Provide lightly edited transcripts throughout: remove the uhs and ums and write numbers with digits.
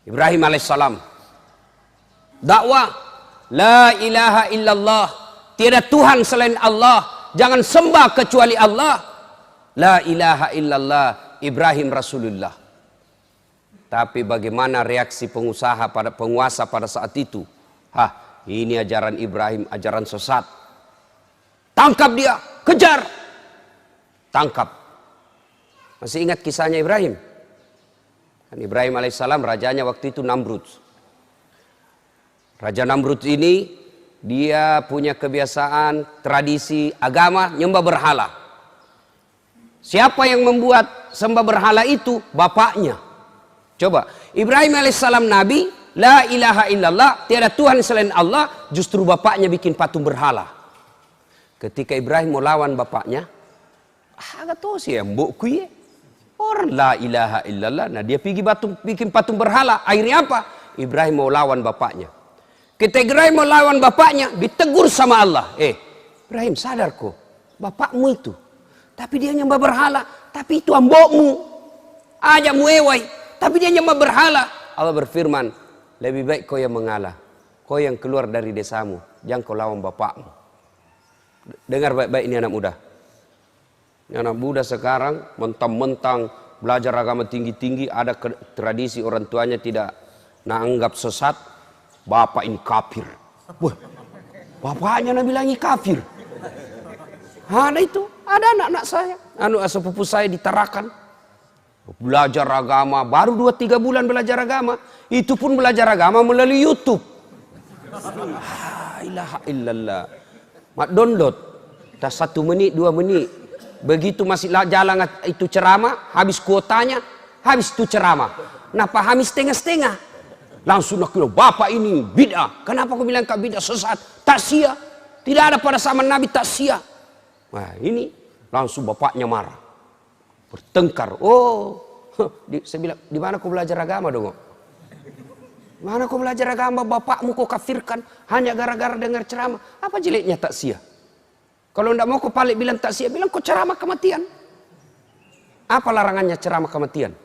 Ibrahim alaihissalam dakwah la ilaha illallah, tiada Tuhan selain Allah, jangan sembah kecuali Allah, la ilaha illallah, Ibrahim Rasulullah. Tapi bagaimana reaksi pengusaha pada penguasa pada saat itu? Ini ajaran Ibrahim, ajaran sesat. Tangkap dia, kejar, tangkap. Masih ingat kisahnya Ibrahim? Kan Ibrahim alaihissalam rajanya waktu itu Namrud. Raja Namrud ini dia punya kebiasaan, tradisi, agama nyembah berhala. Siapa yang membuat sembah berhala itu? Bapaknya. Coba, Ibrahim alaihissalam nabi, la ilaha illallah, tiada Tuhan selain Allah, justru bapaknya bikin patung berhala. Ketika Ibrahim mau lawan bapaknya, agak tahu sih mbokku ya. Orang la ilaha illallah, nah dia pergi bikin patung berhala. Akhirnya apa? Ibrahim mau lawan bapaknya. Ketika Ibrahim mau lawan bapaknya, ditegur sama Allah. Ibrahim sadar kok, bapakmu itu. Tapi dia nyembah berhala. Tapi itu ambokmu. Ajak muewai. Tapi dia nyembah berhala. Allah berfirman, lebih baik kau yang mengalah. Kau yang keluar dari desamu. Jangan kau lawan bapakmu. Dengar baik-baik ini anak muda. Ini anak muda sekarang mentang-mentang belajar agama tinggi-tinggi. Ada tradisi orang tuanya tidak anggap sesat. Bapak ini kafir. Wah, bapaknya bilangi kafir. Ada itu, ada anak-anak saya, sepupu saya di Tarakan. Belajar agama, baru 2-3 bulan belajar agama. Itu pun belajar agama melalui YouTube. La ilaha illallah. Mak download, tak 1 menit, 2 menit. Begitu masih jalan itu ceramah, habis kuotanya, habis itu ceramah. Nah pahami setengah-setengah. Langsung nak bilang, bapak ini bid'ah. Kenapa kau bilang kau bid'ah, sesat? Taksia. Tidak ada pada zaman Nabi taksia. Nah ini langsung bapaknya marah. Bertengkar. Saya bilang, di mana kau belajar agama dong? Mana kau belajar agama, bapakmu kau kafirkan hanya gara-gara dengar ceramah. Apa jeleknya taksia? Kalau tidak mau kau balik bilang taksia, bilang kau ceramah kematian. Apa larangannya ceramah kematian?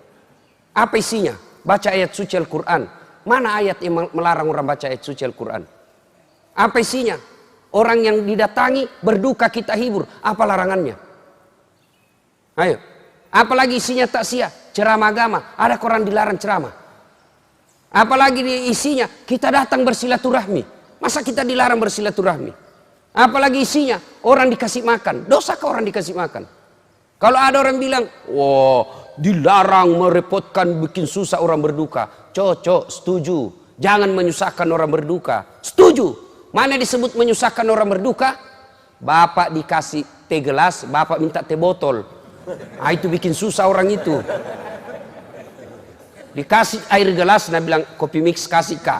Apa isinya? Baca ayat suci Al-Quran. Mana ayat yang melarang orang baca ayat suci Al-Quran? Apa isinya? Orang yang didatangi berduka kita hibur. Apa larangannya? Ayo. Apalagi isinya taksia, ceramah agama. Ada orang dilarang ceramah. Apalagi isinya kita datang bersilaturahmi. Masa kita dilarang bersilaturahmi? Apalagi isinya orang dikasih makan. Dosakah orang dikasih makan? Kalau ada orang bilang, dilarang merepotkan, bikin susah orang berduka. Cocok, setuju. Jangan menyusahkan orang berduka. Setuju. Mana disebut menyusahkan orang berduka? Bapak dikasih teh gelas, bapak minta teh botol. Itu bikin susah orang itu. Dikasih air gelas, nah bilang kopi mix kasih kak.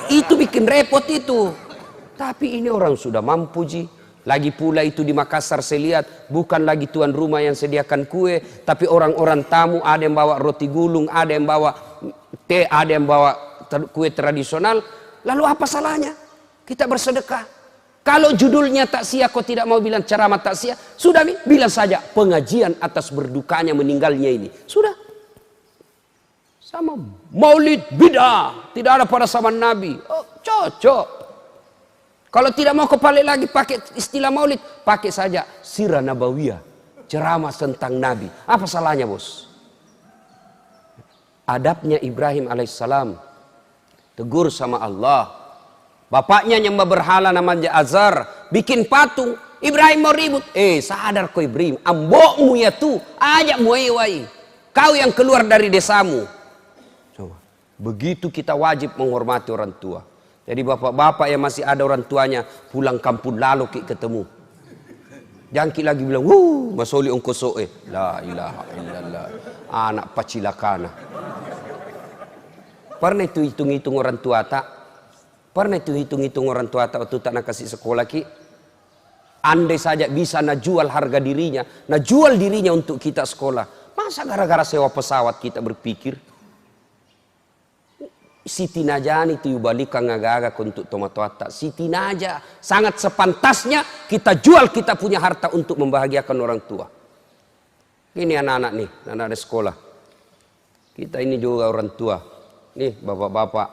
Itu bikin repot itu. Tapi ini orang sudah mampu ji. Lagi pula itu di Makassar saya lihat bukan lagi tuan rumah yang sediakan kue, tapi orang-orang tamu, ada yang bawa roti gulung, ada yang bawa teh, ada yang bawa kue tradisional. Lalu apa salahnya kita bersedekah? Kalau judulnya takziah kau tidak mau bilang ceramah takziah, sudah bilang saja pengajian atas berdukanya meninggalnya ini. Sudah. Sama maulid bid'ah, tidak ada pada zaman Nabi. Cocok. Kalau tidak mau kepalik lagi pakai istilah maulid, pakai saja sirah nabawiyah, ceramah tentang Nabi. Apa salahnya bos? Adabnya Ibrahim alaihissalam, tegur sama Allah. Bapaknya nyembah berhala namanya Azar, bikin patung. Ibrahim mau ribut. Sadar kau Ibrahim, ambokmu ya tuh, ajak muewai. Kau yang keluar dari desamu. Coba. Begitu kita wajib menghormati orang tua. Jadi bapak-bapak yang masih ada orang tuanya pulang kampung lalu ketemu. Jangan lagi bilang, masoli ongko soe. La ilaha illallah. Anak pacilakana. Pernah itu hitung-hitung orang tua tak? Pernah itu hitung-hitung orang tua tak waktu tak nak kasih sekolah ki? Andai saja bisa nak jual harga dirinya, nak jual dirinya untuk kita sekolah. Masa gara-gara sewa pesawat kita berpikir? Siti Najani itu yubalikan ngagaga untuk tomat-tomat. Siti Naja sangat sepantasnya kita jual kita punya harta untuk membahagiakan orang tua. Ini anak-anak nih, anak-anak sekolah. Kita ini juga orang tua. Nih bapak-bapak,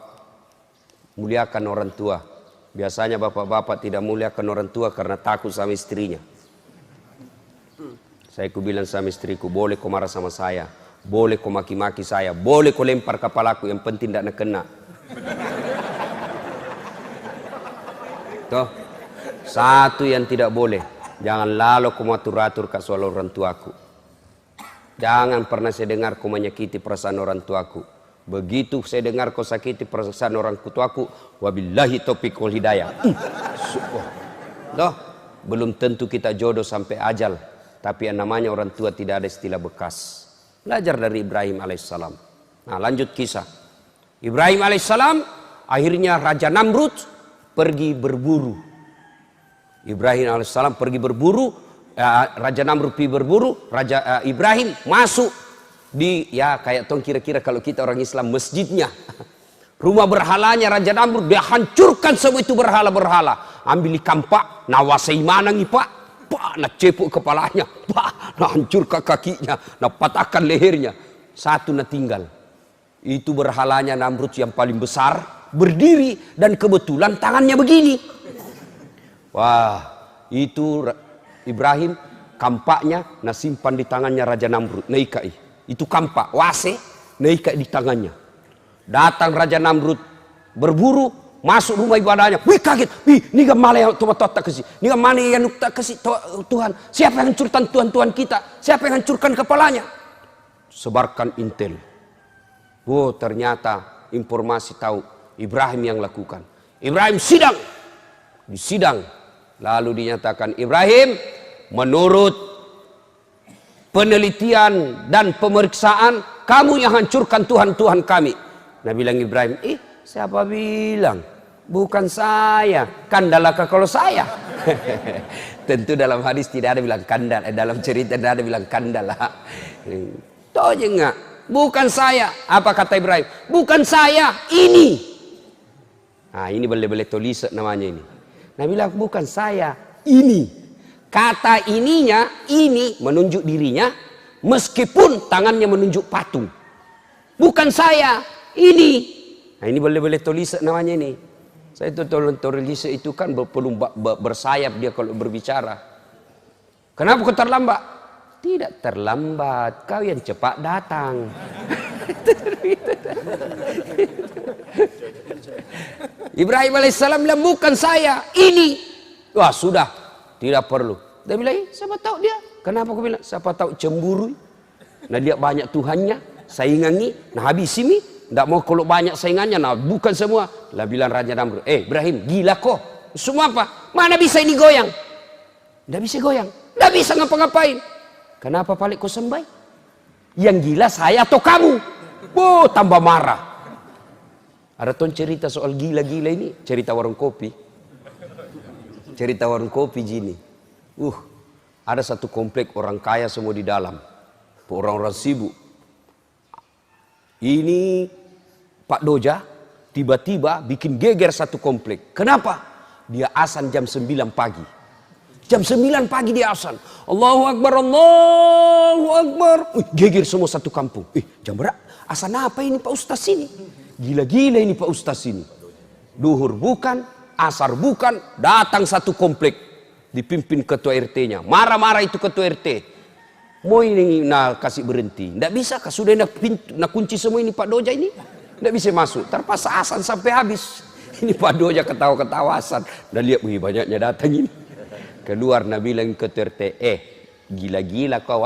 muliakan orang tua. Biasanya bapak-bapak tidak muliakan orang tua karena takut sama istrinya. Saya bilang sama istriku, boleh kau marah sama saya, boleh kau maki-maki saya, boleh kau lempar kepalaku, yang penting tidak kena. Toh, satu yang tidak boleh, jangan lalu kau atur-atur ke soal orang tuaku. Jangan pernah saya dengar kau menyakiti perasaan orang tuaku. Begitu saya dengar kau sakiti perasaan orang tuaku, wabillahi taufiq wal hidayah. Toh, belum tentu kita jodoh sampai ajal. Tapi yang namanya orang tua tidak ada istilah bekas. Belajar dari Ibrahim alaihissalam. Nah, lanjut kisah. Ibrahim alaihissalam akhirnya Raja Namrud pergi berburu. Ibrahim alaihissalam pergi berburu. Raja Namrud pergi berburu. Raja Ibrahim masuk di, ya kayak tong kira-kira kalau kita orang Islam, masjidnya. Rumah berhalanya Raja Namrud. Dia hancurkan semua itu berhala-berhala. Ambil kampak, nawasai manang pak. Pak, nak cepuk kepalanya, pak, nak hancurkan kakinya, nak patahkan lehernya. Satu nak tinggal. Itu berhalanya Namrud yang paling besar, berdiri dan kebetulan tangannya begini. Wah, itu Ibrahim kampaknya nak simpan di tangannya Raja Namrud. Naikai. Itu kampak, wase, naikai di tangannya. Datang Raja Namrud berburu. Masuk rumah ibadahnya, wih kaget, wih ini mana yang Tuhan tak kasih, ini mana yang tak kasih Tuhan, siapa yang hancurkan Tuhan kita, siapa yang hancurkan kepalanya, sebarkan intel. Oh ternyata informasi tahu Ibrahim yang lakukan. Ibrahim sidang, di sidang, lalu dinyatakan Ibrahim menurut penelitian dan pemeriksaan kamu yang hancurkan Tuhan kami. Nah bilang Ibrahim, siapa bilang? Bukan saya, kandalakah kalau saya? Tentu dalam hadis tidak ada bilang kandal, dalam cerita tidak ada bilang kandala. Tahu aja enggak? Bukan saya. Apa kata Ibrahim? Bukan saya, ini. Nah ini boleh tulis namanya ini. Nah bilang bukan saya, ini. Kata ininya, ini menunjuk dirinya, meskipun tangannya menunjuk patung. Bukan saya, ini. Nah ini boleh tulis namanya ini. Saya itu tulis itu kan perlu bersayap dia kalau berbicara. Kenapa kau terlambat? Tidak terlambat, kau yang cepat datang. Ibrahim alaihissalam bilang bukan saya, ini. Wah sudah, tidak perlu. Dia bilang, siapa tahu dia? Kenapa kau bilang? Siapa tahu cemburu. Nah dia banyak Tuhannya, saingannya, nah habis ini. Tidak mau kalau banyak saingannya, nah bukan semua. Lah bilang Raja Namrud, Ibrahim gila kok. Semua apa? Mana bisa ini goyang? Tidak bisa goyang, tidak bisa ngapa-ngapain. Kenapa paling kau sembah? Yang gila saya atau kamu? Oh tambah marah. Ada tuh cerita soal gila-gila ini, cerita warung kopi. Cerita warung kopi gini. Ada satu komplek orang kaya semua di dalam. Orang-orang sibuk. Ini Pak Doja tiba-tiba bikin geger satu komplek. Kenapa? Dia azan jam 9 pagi. Jam 9 pagi dia azan. Allahu Akbar, Allahu Akbar. Geger semua satu kampung. Jam berapa? Azan apa ini Pak Ustaz ini? Gila-gila ini Pak Ustaz ini. Duhur bukan, asar bukan, datang satu komplek. Dipimpin ketua RT-nya. Marah-marah itu ketua RT. Mau ini nak kasih berhenti. Tidak bisa, sudah nak kunci semua ini Pak Doja ini. Tidak bisa masuk. Terpaksa azan sampai habis. Ini Pak Doja ketawa-ketawa azan. Dan lihat, wih banyaknya datang ini. Keluar Nabi bilang ke RT, gila-gila kau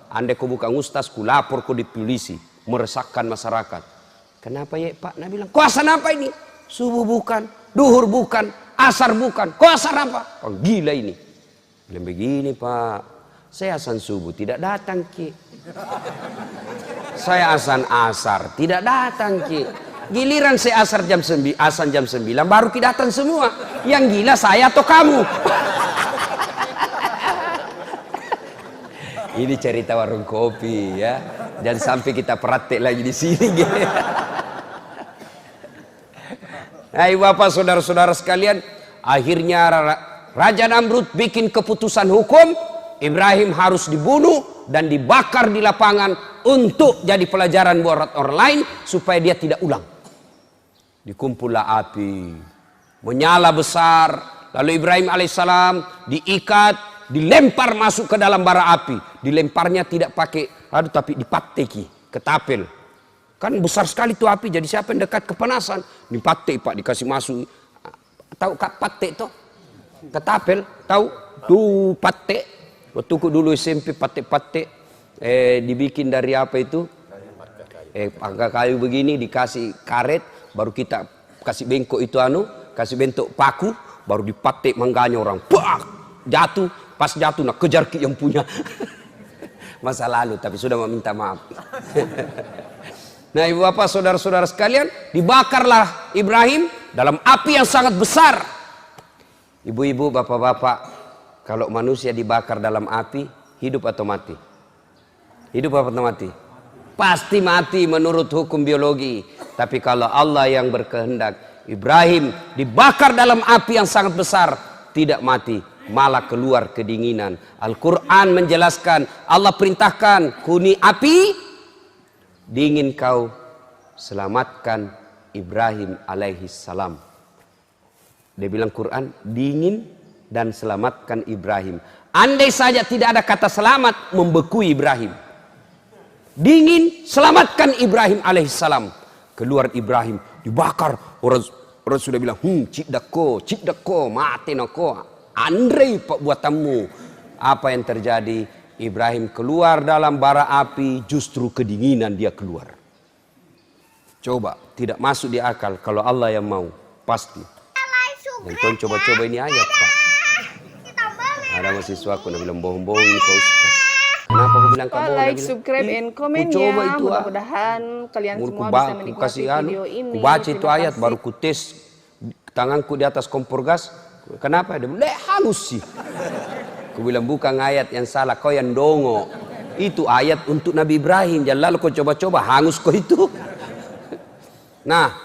Andai kau bukan ustaz, ku lapor kau di polisi. Meresahkan masyarakat. Kenapa ya Pak? Nabi bilang, kau azan apa ini? Subuh bukan, duhur bukan, asar bukan. Kau asar apa? Oh, gila ini. Bilang begini Pak. Saya azan subuh tidak datang Ki. Saya azan asar tidak datang Ki. Giliran saya asar jam 9, azan jam 9 baru Ki datang semua. Yang gila saya atau kamu? Ini cerita warung kopi ya. Jangan sampai kita praktek lagi di sini. Hai Bapak saudara-saudara sekalian, akhirnya Raja Namrud bikin keputusan hukum. Ibrahim harus dibunuh dan dibakar di lapangan untuk jadi pelajaran buat orang lain supaya dia tidak ulang. Dikumpullah api, menyala besar. Lalu Ibrahim alaihissalam diikat, dilempar masuk ke dalam bara api. Dilemparnya tidak pakai tapi dipateki, ketapel. Kan besar sekali tuh api, jadi siapa yang dekat kepanasan, dipatek Pak, dikasih masuk. Tahu kak patek tuh? Ketapel, tahu? Tuh patek. Waktu dulu SMP patek-patek, dibikin dari apa itu? Pakai kayu begini, dikasih karet, baru kita kasih bengkok itu kasih bentuk paku, baru dipatek mangganya orang. Bah! Jatuh, pas jatuh nak kejar yang punya. Masa lalu, tapi sudah meminta maaf. Nah, ibu bapak, saudara-saudara sekalian, dibakarlah Ibrahim dalam api yang sangat besar. Ibu-ibu, bapak-bapak, kalau manusia dibakar dalam api, hidup atau mati? Hidup atau mati? Pasti mati menurut hukum biologi. Tapi kalau Allah yang berkehendak, Ibrahim dibakar dalam api yang sangat besar, tidak mati, malah keluar kedinginan. Al-Quran menjelaskan, Allah perintahkan, kuni api, dingin kau, selamatkan Ibrahim alaihi salam. Dia bilang Quran, dingin dan selamatkan Ibrahim. Andai saja tidak ada kata selamat, membeku Ibrahim. Dingin, selamatkan Ibrahim alaihi salam. Keluar Ibrahim, dibakar. Orang sudah bilang, cik dako, mati nako. Andre pak buatanmu. Apa yang terjadi? Ibrahim keluar dalam bara api, justru kedinginan dia keluar. Coba, tidak masuk di akal. Kalau Allah yang mau, pasti. Nonton coba-coba ini ayat Pak. Ada mahasiswaku yang bilang bohong-bohong ini Pak Ustaz. Kenapa aku bilang kamu? Like, subscribe, and comment ya. Mudah-mudahan kalian semua bisa menikmati video ini. Baca itu ayat, baru ku tes tanganku di atas kompor gas. Kenapa? Dia bilang, halus sih. Aku bilang bukan ayat yang salah, kau yang dongo. Itu ayat untuk Nabi Ibrahim. Jangan lalu kau coba-coba hangus kau itu. Nah,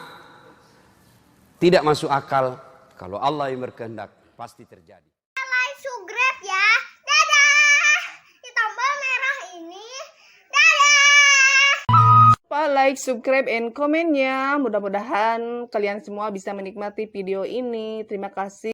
tidak masuk akal. Kalau Allah yang berkehendak, pasti terjadi. Like, subscribe ya. Dadah. Di tombol merah ini. Dadah. Like, subscribe, and comment ya. Mudah-mudahan kalian semua bisa menikmati video ini. Terima kasih.